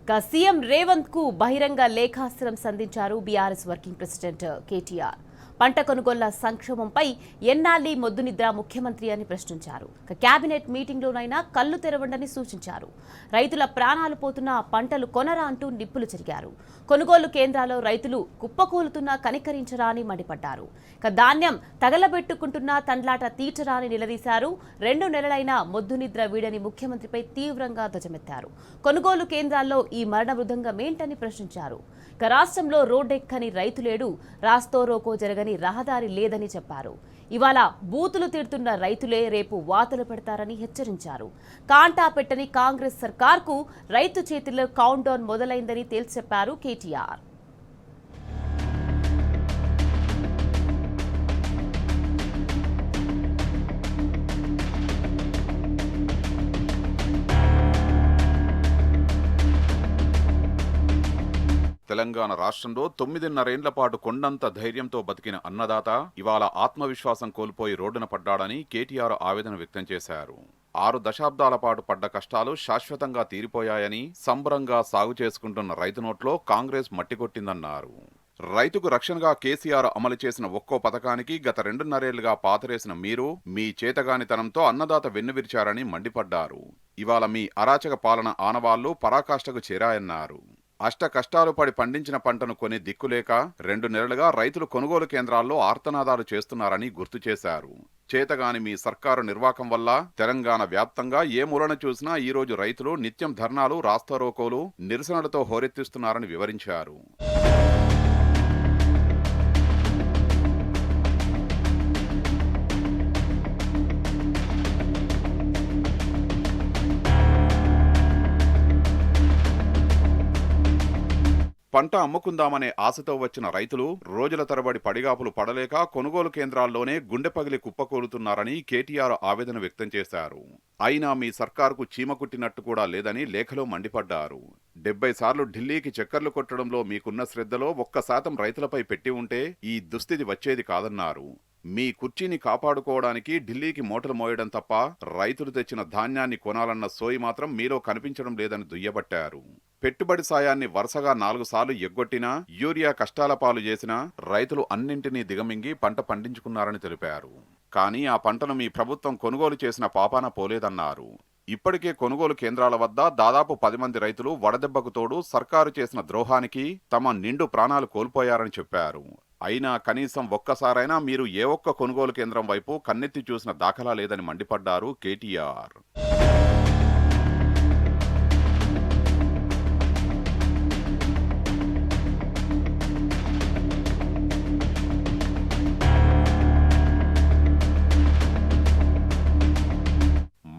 CM Revanth కు బహిరంగ లేఖాస్త్రం సంధించారు BRS working president KTR. పంట కొనుగోళ్ల సంక్షోభంపై ఎన్నాళ్లీ మొద్దునిద్ర ముఖ్యమంత్రి అని ప్రశ్నించారు. కేబినెట్ మీటింగ్లోనైనా కళ్లు తెరవండని సూచించారు. రైతుల ప్రాణాలు పోతున్న పంటలు కొనరా అంటూ నిప్పులు చెరిగారు. కొనుగోలు కేంద్రాల్లో రైతులు కుప్పకూలుతున్నా కనికరించరా అని మండిపడ్డారు. ధాన్యం తగలబెట్టుకుంటున్న తండ్లాట తీర్చరా అని నిలదీశారు. 2 నెలలైనా మొద్దునిద్ర వీడని ముఖ్యమంత్రిపై తీవ్రంగా ధ్వజమెత్తారు. కొనుగోలు కేంద్రాల్లో ఈ మరణ మృదంగమేంటని ప్రశ్నించారు. రాష్ట్రంలో రోడ్డెక్కని రైతు లేడు, రాస్తోరోకో జరగని రహదారి లేదని చెప్పారు. ఇవాళ బూతులు తిడుతున్న రైతులే రేపు వాతలు పెడతారని హెచ్చరించారు. కాంటా పెట్టని కాంగ్రెస్ సర్కార్కు రైతు చేతిలో కౌంట్ డౌన్ మొదలైందని తేల్చి చెప్పారు కేటీఆర్. తెలంగాణ రాష్ట్రంలో 9.5 ఏళ్ల పాటు కొండంత ధైర్యంతో బతికిన అన్నదాత ఇవాళ ఆత్మవిశ్వాసం కోల్పోయి రోడ్డున పడ్డాడని కేటీఆర్ ఆవేదన వ్యక్తం చేశారు. 6 దశాబ్దాల పాటు పడ్డ కష్టాలు శాశ్వతంగా తీరిపోయాయని, సంబరంగా సాగు చేసుకుంటున్న రైతు నోట్లో కాంగ్రెస్ మట్టికొట్టిందన్నారు. రైతుకు రక్షణగా కేసీఆర్ అమలు చేసిన ఒక్కో పథకానికి గత 2.5 ఏళ్లుగా పాతరేసిన మీరు మీ చేతగానితనంతో అన్నదాత వెన్నువిరిచారని మండిపడ్డారు. ఇవాళ మీ అరాచక పాలన ఆనవాళ్లు పరాకాష్ఠకు చేరాయన్నారు. అష్ట కష్టాలు పడి పండించిన పంటను కొని దిక్కులేక 2 నెలలుగా రైతులు కొనుగోలు కేంద్రాల్లో ఆర్తనాదాలు చేస్తున్నారని గుర్తు చేశారు. చేతగాని మీ సర్కారు నిర్వాకం వల్ల తెలంగాణ వ్యాప్తంగా ఏ మూలన చూసినా ఈరోజు రైతులు నిత్యం ధర్నాలు, రాస్తారోకోలు, నిరసనలతో హోరెత్తిస్తున్నారని వివరించారు. పంట అమ్ముకుందామనే ఆశతో వచ్చిన రైతులు రోజుల తరబడి పడిగాపులు పడలేక కొనుగోలు కేంద్రాల్లోనే గుండె పగిలి కుప్పకూలుతున్నారని కేటీఆర్ ఆవేదన వ్యక్తం చేశారు. అయినా మీ సర్కారుకు చీమ కుట్టినట్టు కూడా లేదని లేఖలో మండిపడ్డారు. 70 సార్లు ఢిల్లీకి చక్కర్లు కొట్టడంలో మీకున్న శ్రద్ధలో 1% రైతులపై పెట్టి ఉంటే ఈ దుస్థితి వచ్చేది కాదన్నారు. మీ కుర్చీని కాపాడుకోవడానికి ఢిల్లీకి మూటలు మోయడం తప్ప రైతులు తెచ్చిన ధాన్యాన్ని కొనాలన్న సోయి మాత్రం మీలో కనిపించడం లేదని దుయ్యబట్టారు. పెట్టుబడి సాయాన్ని వరుసగా 4 సార్లు ఎగ్గొట్టినా, యూరియా కష్టాల పాలు చేసినా రైతులు అన్నింటినీ దిగమింగి పంట పండించుకున్నారని తెలిపారు. కానీ ఆ పంటను మీ ప్రభుత్వం కొనుగోలు చేసిన పాపాన పోలేదన్నారు. ఇప్పటికే కొనుగోలు కేంద్రాల వద్ద దాదాపు 10 మంది రైతులు వడదెబ్బకు తోడు సర్కారు చేసిన ద్రోహానికి తమ నిండు ప్రాణాలు కోల్పోయారని చెప్పారు. అయినా కనీసం ఒక్కసారైనా మీరు ఏ ఒక్క కొనుగోలు కేంద్రం వైపు కన్నెత్తి చూసిన దాఖలా లేదని మండిపడ్డారు కేటీఆర్.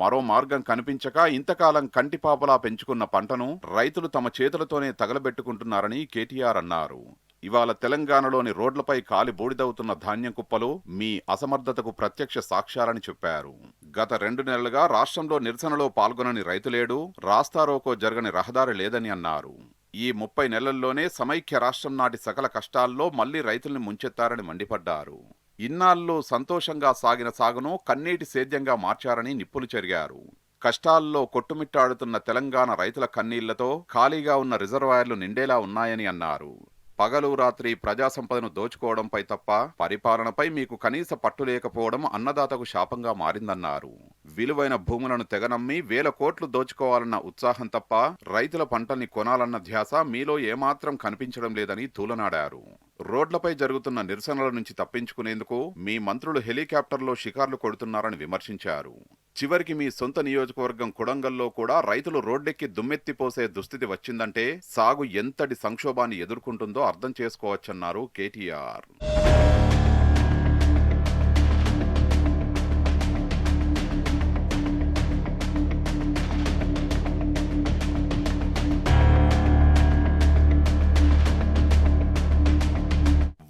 మరో మార్గం కనిపించక ఇంతకాలం కంటిపాపలా పెంచుకున్న పంటను రైతులు తమ చేతులతోనే తగలబెట్టుకుంటున్నారని కేటీఆర్ అన్నారు. ఇవాళ తెలంగాణలోని రోడ్లపై కాలి బూడిదవుతున్న ధాన్యం కుప్పలు మీ అసమర్థతకు ప్రత్యక్ష సాక్ష్యాలని చెప్పారు. గత 2 నెలలుగా రాష్ట్రంలో నిరసనలో పాల్గొనని రైతులేడు, రాస్తారోకో జరగని రహదారి లేదని అన్నారు. ఈ 30 నెలల్లోనే సమైక్య రాష్ట్రం నాటి సకల కష్టాల్లో మళ్లీ రైతుల్ని ముంచెత్తారని మండిపడ్డారు. ఇన్నాళ్ళు సంతోషంగా సాగిన సాగును కన్నీటి సేద్యంగా మార్చారని నిప్పులు చెరిగారు. కష్టాల్లో కొట్టుమిట్టాడుతున్న తెలంగాణ రైతుల కన్నీళ్లతో ఖాళీగా ఉన్న రిజర్వాయర్లు నిండేలా ఉన్నాయని అన్నారు. పగలు రాత్రి ప్రజాసంపదను దోచుకోవడంపై తప్ప పరిపాలనపై మీకు కనీస పట్టు లేకపోవడం అన్నదాతకు శాపంగా మారిందన్నారు. విలువైన భూములను తెగనమ్మి 1000 కోట్లు దోచుకోవాలన్న ఉత్సాహం తప్ప రైతుల పంటల్ని కొనాలన్న ధ్యాస మీలో ఏమాత్రం కనిపించడం లేదని తూలనాడారు. రోడ్లపై జరుగుతున్న నిరసనల నుంచి తప్పించుకునేందుకు మీ మంత్రులు హెలికాప్టర్లో షికార్లు కొడుతున్నారని విమర్శించారు. చివరికి మీ సొంత నియోజకవర్గం కొడంగల్లో కూడా రైతులు రోడ్డెక్కి దుమ్మెత్తిపోసే దుస్థితి వచ్చిందంటే సాగు ఎంతటి సంక్షోభాన్ని ఎదుర్కొంటుందో అర్థం చేసుకోవచ్చన్నారు కేటీఆర్.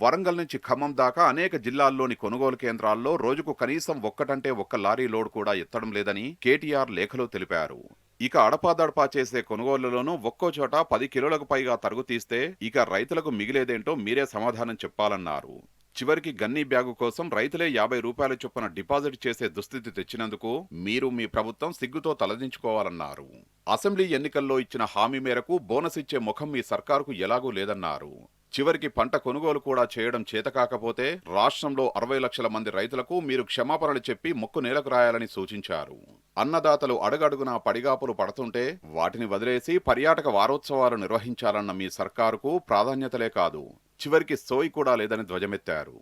వరంగల్ నుంచి ఖమ్మం దాకా అనేక జిల్లాల్లోని కొనుగోలు కేంద్రాల్లో రోజుకు కనీసం ఒక్కటంటే ఒక్క లారీ లోడ్ కూడా ఎత్తడం లేదని కేటీఆర్ లేఖలో తెలిపారు. ఇక అడపాదడపా చేసే కొనుగోళ్లలోనూ ఒక్కో చోట 10 కిలోలకు పైగా తరుగు తీస్తే ఇక రైతులకు మిగిలేదేంటో మీరే సమాధానం చెప్పాలన్నారు. చివరికి గన్నీ బ్యాగు కోసం రైతులే 50 రూపాయల చొప్పున డిపాజిట్ చేసే దుస్థితి తెచ్చినందుకు మీరు మీ ప్రభుత్వం సిగ్గుతో తలదించుకోవాలన్నారు. అసెంబ్లీ ఎన్నికల్లో ఇచ్చిన హామీ మేరకు బోనస్ ఇచ్చే ముఖం మీ సర్కారుకు ఎలాగూ లేదన్నారు. చివరికి పంట కొనుగోలు కూడా చేయడం చేతకాకపోతే రాష్ట్రంలో 60 లక్షల మంది రైతులకు మీరు క్షమాపణలు చెప్పి ముక్కు నేలకు రాయాలని సూచించారు. అన్నదాతలు అడుగడుగునా పడిగాపులు పడుతుంటే వాటిని వదిలేసి పర్యాటక వారోత్సవాలు నిర్వహించాలన్న మీ సర్కారుకు ప్రాధాన్యతలే కాదు, చివరికి సోయి కూడా లేదని ధ్వజమెత్తారు.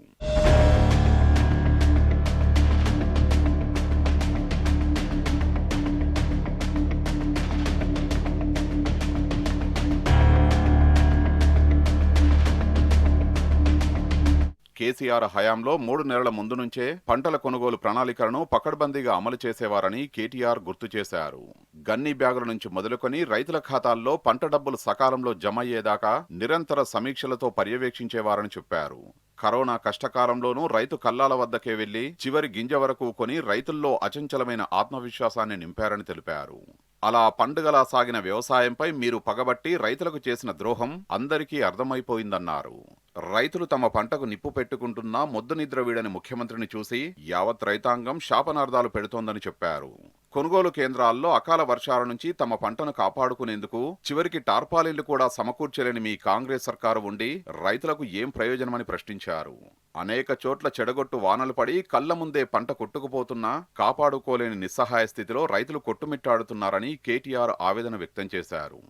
కేసీఆర్ హయాంలో 3 నెలల ముందు నుంచే పంటల కొనుగోలు ప్రణాళికలను పకడ్బందీగా అమలు చేసేవారని కేటీఆర్ గుర్తు చేశారు. గన్నీ బ్యాగుల నుంచి మొదలుకొని రైతుల ఖాతాల్లో పంట డబ్బులు సకాలంలో జమ అయ్యేదాకా నిరంతర సమీక్షలతో పర్యవేక్షించేవారని చెప్పారు. కరోనా కష్టకాలంలోనూ రైతు కల్లాల వద్దకే వెళ్లి చివరి గింజ వరకు కొని రైతుల్లో అచంచలమైన ఆత్మవిశ్వాసాన్ని నింపారని తెలిపారు. అలా పండుగలా సాగిన వ్యవసాయంపై మీరు పగబట్టి రైతులకు చేసిన ద్రోహం అందరికీ అర్థమైపోయిందన్నారు. రైతులు తమ పంటకు నిప్పు పెట్టుకుంటున్నా మొద్దు నిద్ర వీడని ముఖ్యమంత్రిని చూసి యావత్ రైతాంగం శాపనార్థాలు పెడుతోందని చెప్పారు. కొనుగోలు కేంద్రాల్లో అకాల వర్షాల నుంచి తమ పంటను కాపాడుకునేందుకు చివరికి టార్పాలిన్లు కూడా సమకూర్చలేని మీ కాంగ్రెస్ సర్కారు ఉండి రైతులకు ఏం ప్రయోజనమని ప్రశ్నించారు. అనేక చోట్ల చెడగొట్టు వానలు పడి కళ్ల ముందే పంట కొట్టుకుపోతున్నా కాపాడుకోలేని నిస్సహాయ స్థితిలో రైతులు కొట్టుమిట్టాడుతున్నారని కేటీఆర్ ఆవేదన వ్యక్తం చేశారు.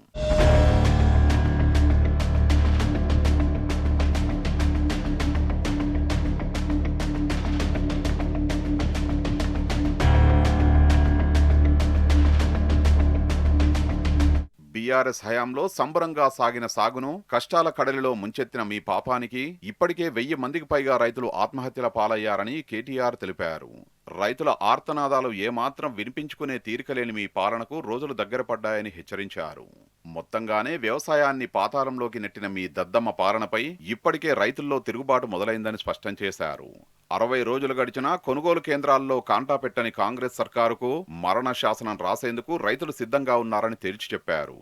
బీఆర్ఎస్ హయాంలో సంబరంగా సాగిన సాగును కష్టాల కడలిలో ముంచెత్తిన మీ పాపానికి ఇప్పటికే 1000 మందికి పైగా రైతులు ఆత్మహత్యల పాలయ్యారని కేటీఆర్ తెలిపారు. రైతుల ఆర్తనాదాలు ఏమాత్రం వినిపించుకునే తీరికలేని మీ పాలనకు రోజులు దగ్గర పడ్డాయని హెచ్చరించారు. మొత్తంగానే వ్యవసాయాన్ని పాతాళంలోకి నెట్టిన మీ దద్దమ్మ పాలనపై ఇప్పటికే రైతుల్లో తిరుగుబాటు మొదలైందని స్పష్టం చేశారు. 60 రోజులు గడిచినా కొనుగోలు కేంద్రాల్లో కాంటా పెట్టని కాంగ్రెస్ సర్కారుకు మరణ శాసనం రాసేందుకు రైతులు సిద్ధంగా ఉన్నారని తేల్చి చెప్పారు.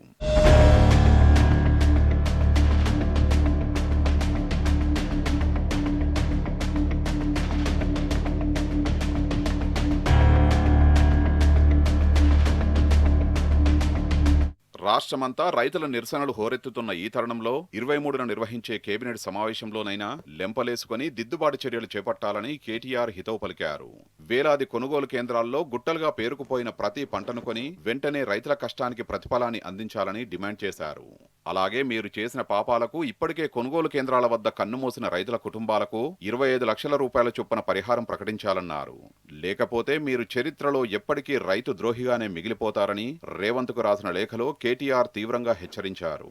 రాష్ట్రమంతా రైతుల నిరసనలు హోరెత్తుతున్న ఈ తరుణంలో 23న నిర్వహించే కేబినెట్ సమావేశంలోనైనా లెంపలేసుకుని దిద్దుబాటు చర్యలు చేపట్టాలని కేటీఆర్ హితవు పలికారు. వేలాది కొనుగోలు కేంద్రాల్లో గుట్టలుగా పేరుకుపోయిన ప్రతి పంటను కొని వెంటనే రైతుల కష్టానికి ప్రతిఫలాన్ని అందించాలని డిమాండ్ చేశారు. అలాగే మీరు చేసిన పాపాలకు ఇప్పటికే కొనుగోలు కేంద్రాల వద్ద కన్నుమూసిన రైతుల కుటుంబాలకు 25 లక్షల రూపాయల చొప్పున పరిహారం ప్రకటించాలన్నారు. లేకపోతే మీరు చరిత్రలో ఎప్పటికీ రైతు ద్రోహిగానే మిగిలిపోతారని రేవంత్కు రాసిన లేఖలో కేటీఆర్ తీవ్రంగా హెచ్చరించారు.